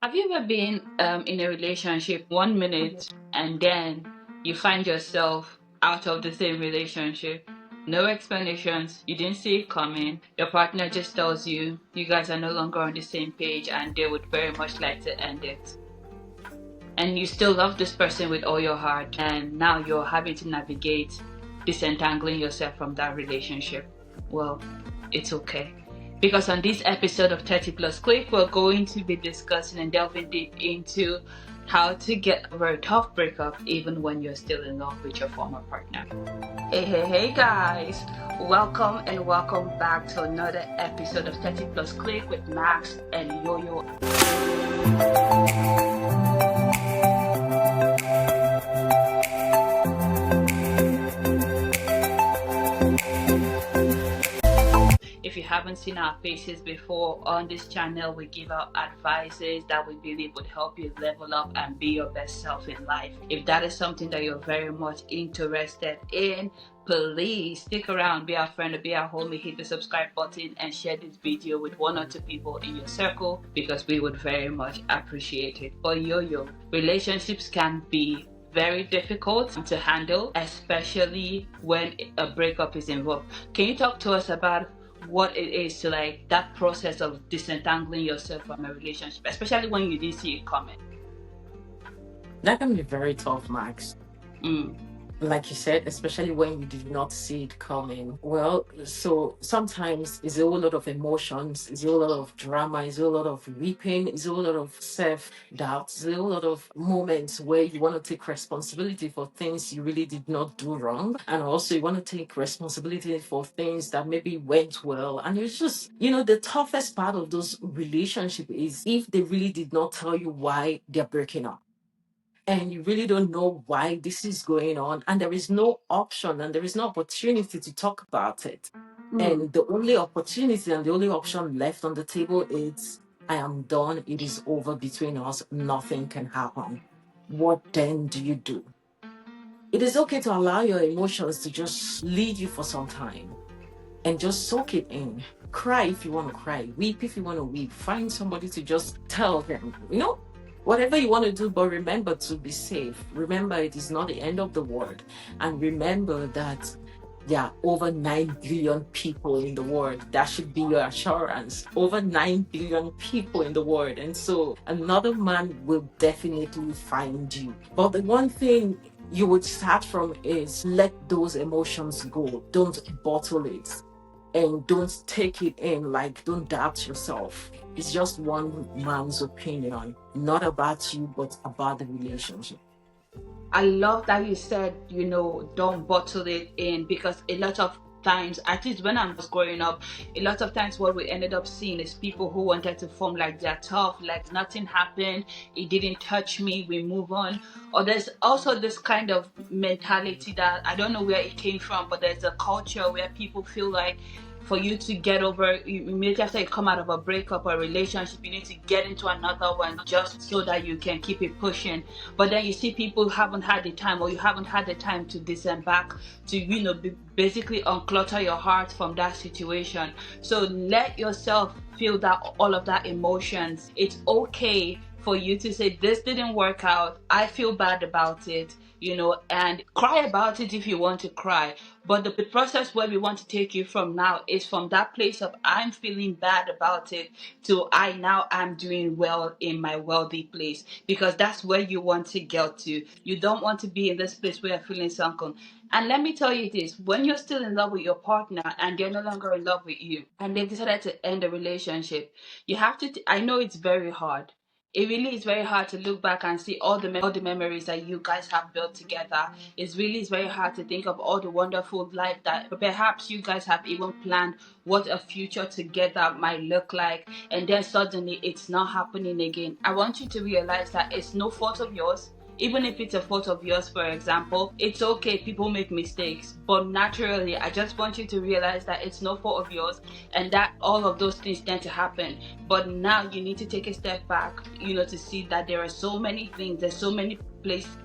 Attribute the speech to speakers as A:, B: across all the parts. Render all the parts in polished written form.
A: Have you ever been in a relationship 1 minute and then you find yourself out of the same relationship? No explanations, you didn't see it coming. Your partner just tells you you guys are no longer on the same page and they would very much like to end it. And you still love this person with all your heart, and now you're having to navigate disentangling yourself from that relationship. Well, it's okay. Because on this episode of 30 Plus Click, we're going to be discussing and delving deep into how to get over a tough breakup even when you're still in love with your former partner. Hey guys, welcome back to another episode of 30 Plus Click with Max and Yo-Yo. If you haven't seen our faces before, on this channel we give out advices that we believe would help you level up and be your best self in life. If that is something that you're very much interested in, please stick around, be our friend or be our homie, hit the subscribe button and share this video with one or two people in your circle because we would very much appreciate it. For Yo-Yo, relationships can be very difficult to handle, especially when a breakup is involved. Can you talk to us about what it is to like that process of disentangling yourself from a relationship, especially when you didn't see it coming?
B: That can be very tough, Max.
A: Mm.
B: Like you said, especially when you did not see it coming. Well, so sometimes it's a whole lot of emotions, it's a whole lot of drama, it's a whole lot of weeping, it's a whole lot of self-doubt, it's a whole lot of moments where you want to take responsibility for things you really did not do wrong. And also you want to take responsibility for things that maybe went well. And it's just, the toughest part of those relationships is if they really did not tell you why they're breaking up and you really don't know why this is going on, and there is no option and there is no opportunity to talk about it. And the only opportunity and the only option left on the table is, I am done, it is over between us, nothing can happen. What then do you do? It is okay to allow your emotions to just lead you for some time and just soak it in. Cry if you want to cry, weep if you want to weep, find somebody to just tell them, whatever you want to do, but remember to be safe. Remember, it is not the end of the world. And remember that there are over 9 billion people in the world. That should be your assurance. Over 9 billion people in the world. And so another man will definitely find you. But the one thing you would start from is let those emotions go. Don't bottle it. And don't take it in, like, don't doubt yourself. It's just one man's opinion, not about you, but about the relationship.
A: I love that you said, don't bottle it in, because a lot of times, at least when I was growing up, a lot of times what we ended up seeing is people who wanted to form like they're tough, like nothing happened, it didn't touch me, we move on. Or there's also this kind of mentality that I don't know where it came from, but there's a culture where people feel like for you to get over, immediately after you come out of a breakup or a relationship, you need to get into another one just so that you can keep it pushing. But then you see people who haven't had the time, or you haven't had the time to disembark, to basically unclutter your heart from that situation. So let yourself feel that, all of that emotions. It's okay for you to say, this didn't work out, I feel bad about it, and cry about it if you want to cry. But the process where we want to take you from now is from that place of I'm feeling bad about it to I'm doing well in my wealthy place, because that's where you want to get to. You don't want to be in this place where you're feeling sunken. And let me tell you this, when you're still in love with your partner and they're no longer in love with you and they've decided to end the relationship, you have to, I know it's very hard. It really is very hard to look back and see all the memories that you guys have built together. It's very hard to think of all the wonderful life that perhaps you guys have even planned what a future together might look like, and then suddenly it's not happening again. I want you to realize that it's no fault of yours. Even if it's a fault of yours, for example, it's okay, people make mistakes, but naturally I just want you to realize that it's no fault of yours and that all of those things tend to happen. But now you need to take a step back, to see that there are so many things, there's so many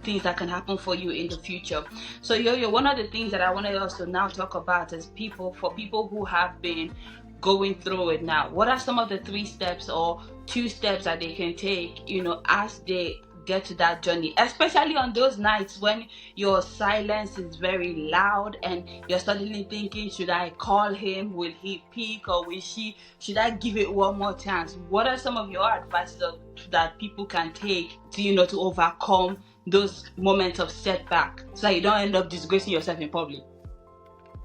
A: things that can happen for you in the future. So Yo-Yo, one of the things that I wanted us to now talk about is for people who have been going through it now, what are some of the 3 steps or two steps that they can take, as they get to that journey, especially on those nights when your silence is very loud and you're suddenly thinking, should I call him, will he pick, or will she, should I give it one more chance? What are some of your advices that people can take to, to overcome those moments of setback, so that you don't end up disgracing yourself in public?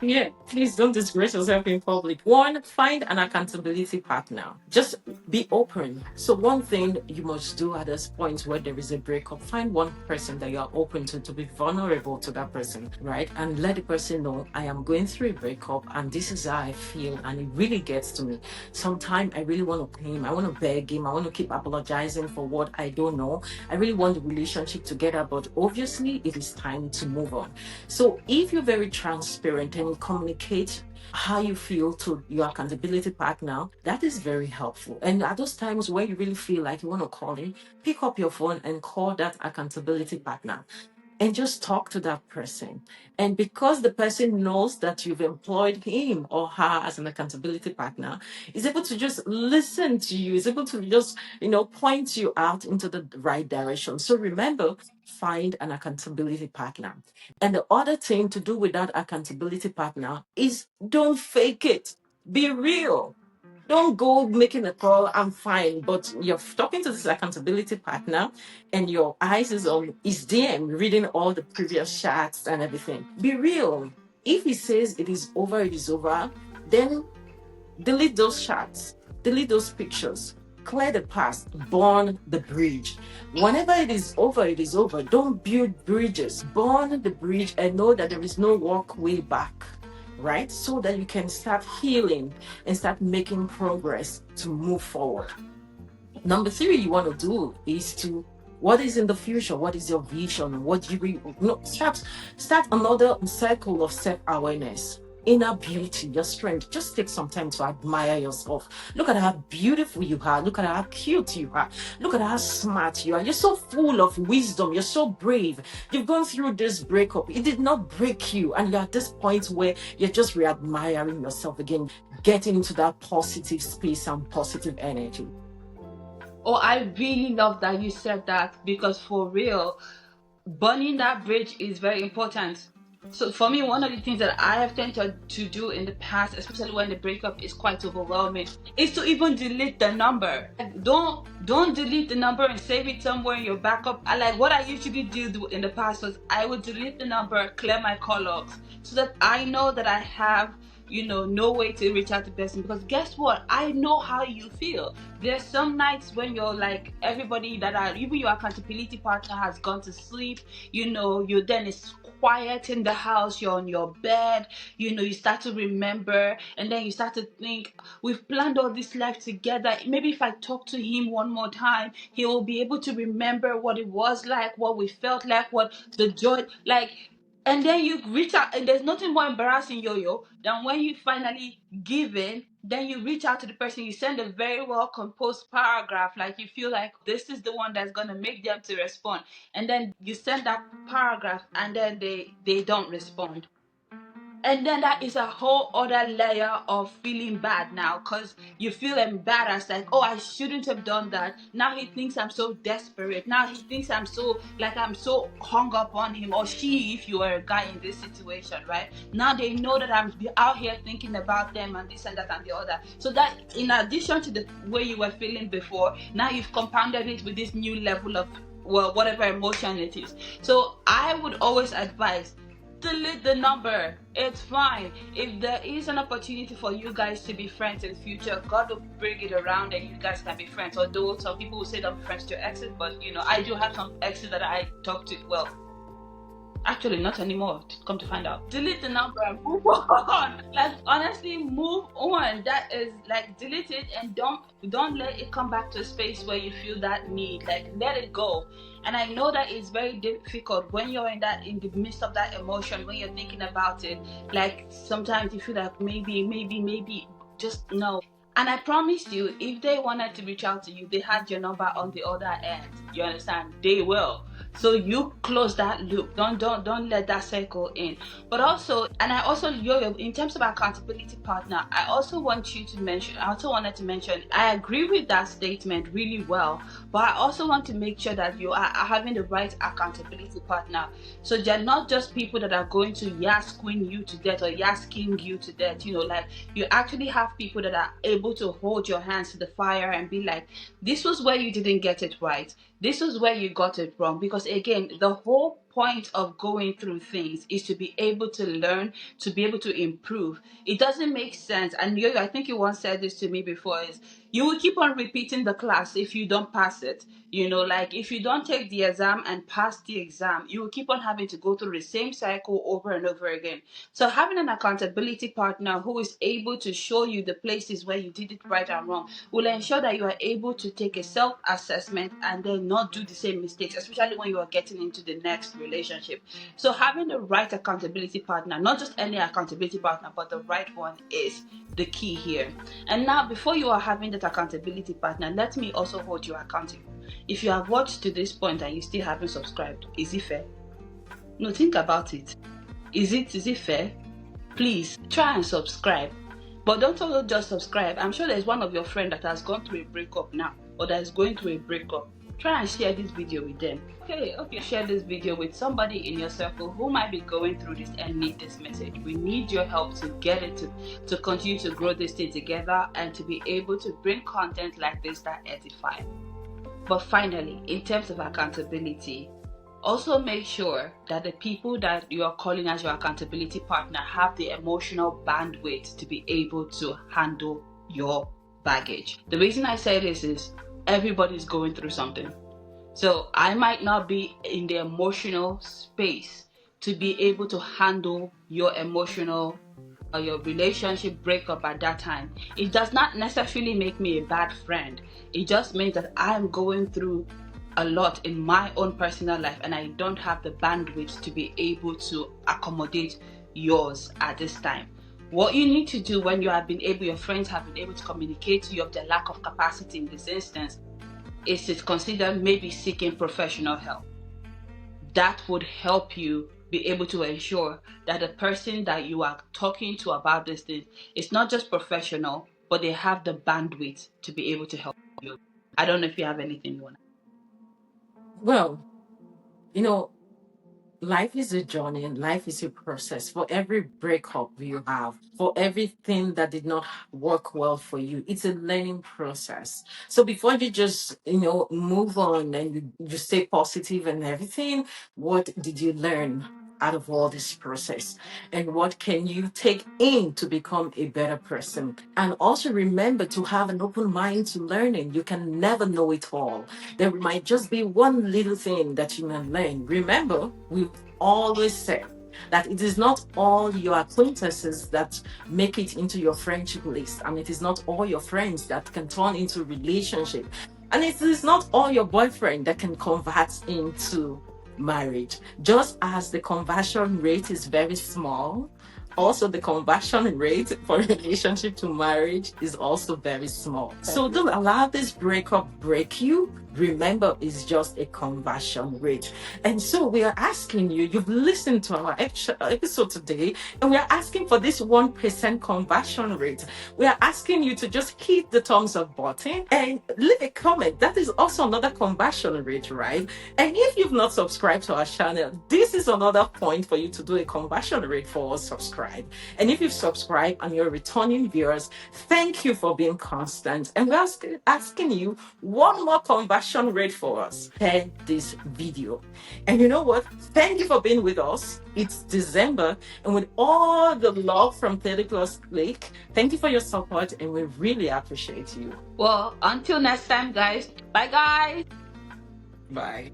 B: Yeah, please don't disgrace yourself in public. One, find an accountability partner. Just be open. So one thing you must do at this point where there is a breakup, find one person that you are open to be vulnerable to that person, right? And let the person know, I am going through a breakup and this is how I feel, and it really gets to me. Sometimes I really want to pay him, I want to beg him, I want to keep apologizing for what I don't know. I really want the relationship together, but obviously it is time to move on. So if you're very transparent and communicate how you feel to your accountability partner, that is very helpful. And at those times where you really feel like you want to call him, pick up your phone and call that accountability partner and just talk to that person. And because the person knows that you've employed him or her as an accountability partner, is able to just listen to you, is able to just, point you out into the right direction. So remember, find an accountability partner. And the other thing to do with that accountability partner is don't fake it. Be real. Don't go making a call, I'm fine, but you're talking to this accountability partner and your eyes is them reading all the previous chats and everything. Be real. If he says it is over, then delete those chats, delete those pictures, clear the past, burn the bridge. Whenever it is over, it is over. Don't build bridges. Burn the bridge and know that there is no walkway back, right? So that you can start healing and start making progress to move forward. Number three, you want to do is to what is in the future? What is your vision? What do start another cycle of self-awareness. Inner beauty, your strength. Just take some time to admire yourself. Look at how beautiful you are. Look at how cute you are. Look at how smart you are. You're so full of wisdom. You're so brave. You've gone through this breakup. It did not break you. And you're at this point where you're just re-admiring yourself again, getting into that positive space and positive energy.
A: Oh, I really love that you said that, because for real, burning that bridge is very important. So for me, one of the things that I have tended to do in the past, especially when the breakup is quite overwhelming, is to even delete the number. Don't delete the number and save it somewhere in your backup. I like what I usually do in the past was I would delete the number, clear my call logs, so that I know that I have no way to reach out to the person. Because guess what, I know how you feel. There's some nights when you're like, everybody that are even your accountability partner has gone to sleep, you then it's quiet in the house, you're on your bed, you start to remember, and then you start to think, we've planned all this life together. Maybe if I talk to him one more time, he will be able to remember what it was like, what we felt like, what the joy like. And then you reach out, and there's nothing more embarrassing, yo, than when you finally give in. Then you reach out to the person, you send a very well composed paragraph, like you feel like this is the one that's gonna make them to respond. And then you send that paragraph, and then they don't respond. And then that is a whole other layer of feeling bad now, because you feel embarrassed, like, oh, I shouldn't have done that. Now he thinks I'm so desperate. Now he thinks I'm so hung up on him, or she, if you are a guy in this situation, right? Now they know that I'm out here thinking about them and this and that and the other. So that, in addition to the way you were feeling before, now you've compounded it with this new level of, well, whatever emotion it is. So I would always advise, delete the number. It's fine. If there is an opportunity for you guys to be friends in the future, God will bring it around and you guys can be friends. Although some people will say don't be friends to your exes, but I do have some exes that I talk to. Well, actually, not anymore. Come to find out, delete the number and move on. Like, honestly, move on. That is like, delete it, and don't let it come back to a space where you feel that need. Like, let it go. And I know that it's very difficult when you're in the midst of that emotion, when you're thinking about it. Like, sometimes you feel like maybe, just no. And I promise you, if they wanted to reach out to you, they had your number on the other end. You understand? They will. So you close that loop. Don't let that cycle in. But also, and I also, in terms of accountability partner, I also wanted to mention, I agree with that statement really well, but I also want to make sure that you are having the right accountability partner. So they're not just people that are going to queen you to death or king you to death. Like, you actually have people that are able to hold your hands to the fire and be like, this was where you didn't get it right. This was where you got it wrong. Because again, the whole point of going through things is to be able to learn, to be able to improve. It doesn't make sense. And I think you once said this to me before, is you will keep on repeating the class if you don't pass it. Like, if you don't take the exam and pass the exam, you will keep on having to go through the same cycle over and over again. So having an accountability partner who is able to show you the places where you did it right and wrong will ensure that you are able to take a self-assessment and then not do the same mistakes, especially when you are getting into the next relationship. So having the right accountability partner, not just any accountability partner, but the right one, is the key here. And now, before you are having that accountability partner, let me also hold you accountable. If you have watched to this point and you still haven't subscribed, is it fair? No, think about it. Is it fair? Please try and subscribe. But don't also just subscribe. I'm sure there's one of your friends that has gone through a breakup now, or that is going through a breakup. Try and share this video with them. Okay, share this video with somebody in your circle who might be going through this and need this message. We need your help to get it to continue to grow this thing together and to be able to bring content like this that edify. But finally, in terms of accountability, also make sure that the people that you are calling as your accountability partner have the emotional bandwidth to be able to handle your baggage. The reason I say this is everybody's going through something. So I might not be in the emotional space to be able to handle your emotional or your relationship breakup at that time. It does not necessarily make me a bad friend. It just means that I'm going through a lot in my own personal life and I don't have the bandwidth to be able to accommodate yours at this time. What you need to do when your friends have been able to communicate to you of their lack of capacity in this instance, is to consider maybe seeking professional help. That would help you be able to ensure that the person that you are talking to about this thing is not just professional, but they have the bandwidth to be able to help you. I don't know if you have anything you want to.
B: Well, life is a journey and life is a process. For every breakup you have, for everything that did not work well for you, it's a learning process. So before you just, move on and you stay positive and everything, what did you learn out of all this process? And what can you take in to become a better person? And also remember to have an open mind to learning. You can never know it all. There might just be one little thing that you can learn. Remember, we've always said that it is not all your acquaintances that make it into your friendship list, and it is not all your friends that can turn into a relationship, and it is not all your boyfriend that can convert into marriage. Just as the conversion rate is very small, also the conversion rate for relationship to marriage is also very small. So don't allow this breakup break you. Remember, it's just a conversion rate. And so we are asking you, you've listened to our episode today, and we are asking for this 1% conversion rate. We are asking you to just hit the thumbs up button and leave a comment. That is also another conversion rate, right? And if you've not subscribed to our channel, this is another point for you to do a conversion rate for us. Subscribe. And if you've subscribed and you're returning viewers, thank you for being constant. And we're asking you one more conversion rate for us. Share this video. And you know what? Thank you for being with us. It's December, and with all the love from 30 Plus Click, thank you for your support, and we really appreciate you.
A: Well, until next time, guys. Bye, guys.
B: Bye.